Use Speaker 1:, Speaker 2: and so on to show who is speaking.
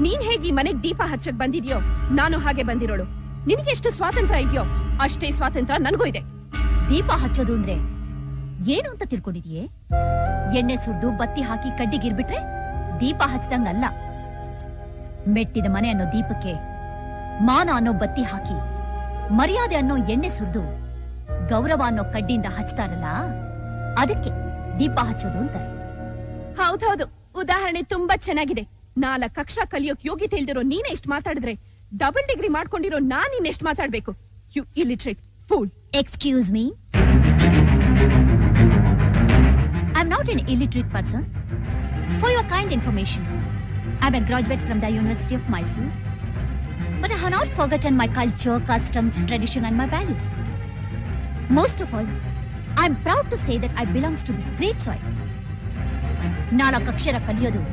Speaker 1: ನೀನ್ ಹೇಗೆ ಈ ಮನೆಗ್ ದೀಪ ಹಚ್ಚಕ್ ಬಂದಿದ್ಯೋ ನಾನು ಹಾಗೆ ಬಂದಿರೋಳು. ನಿನಗೆ ಎಷ್ಟು ಸ್ವಾತಂತ್ರ್ಯ ಇದೆಯೋ ಅಷ್ಟೇ ಸ್ವಾತಂತ್ರ್ಯ ನನಗೂ ಇದೆ.
Speaker 2: ದೀಪ ಹಚ್ಚೋದು ಅಂದ್ರೆ ಏನು ಅಂತ ತಿಳ್ಕೊಂಡಿದೀಯೇ? ಎಣ್ಣೆ ಸುರಿದು ಬತ್ತಿ ಹಾಕಿ ಕಡ್ಡಿಗಿರ್ಬಿಟ್ರೆ ದೀಪ ಹಚ್ಚದಂಗಲ್ಲ. ಮೆಟ್ಟಿದ ಮನೆ ಅನ್ನೋ ದೀಪಕ್ಕೆ ಮಾನ ಅನ್ನೋ ಬತ್ತಿ ಹಾಕಿ, ಮರ್ಯಾದೆ ಅನ್ನೋ ಎಣ್ಣೆ ಸುರಿದು, ಗೌರವ ಅನ್ನೋ ಕಡ್ಡಿಯಿಂದ ಹಚ್ತಾರಲ್ಲ, ಅದಕ್ಕೆ ದೀಪ ಹಚ್ಚೋದು ಅಂತಾರೆ.
Speaker 1: ಹೌದೌದು, ಉದಾಹರಣೆ ತುಂಬಾ ಚೆನ್ನಾಗಿದೆ. 4 ಕಕ್ಷಾ ಕಲಿಯೋಕ್ ಯೋಗ್ಯತೆ ಇಲ್ದಿರೋ ನೀನೇ ಇಷ್ಟು ಮಾತಾಡಿದ್ರೆ ಡಬಲ್ ಡಿಗ್ರಿ ಮಾಡ್ಕೊಂಡಿರೋ ನಾನ್ ಇನ್ನೆಷ್ಟು ಮಾತಾಡ್ಬೇಕು? You illiterate fool.
Speaker 2: Excuse me. I'm not an illiterate person. For your kind information, I'm a graduate from the University of Mysore. But I have not forgotten my culture, customs, tradition and my values. Most of all, I'm proud to say that I belong to this great soil. 4 ಅಕ್ಷರ ಕಲಿಯೋದು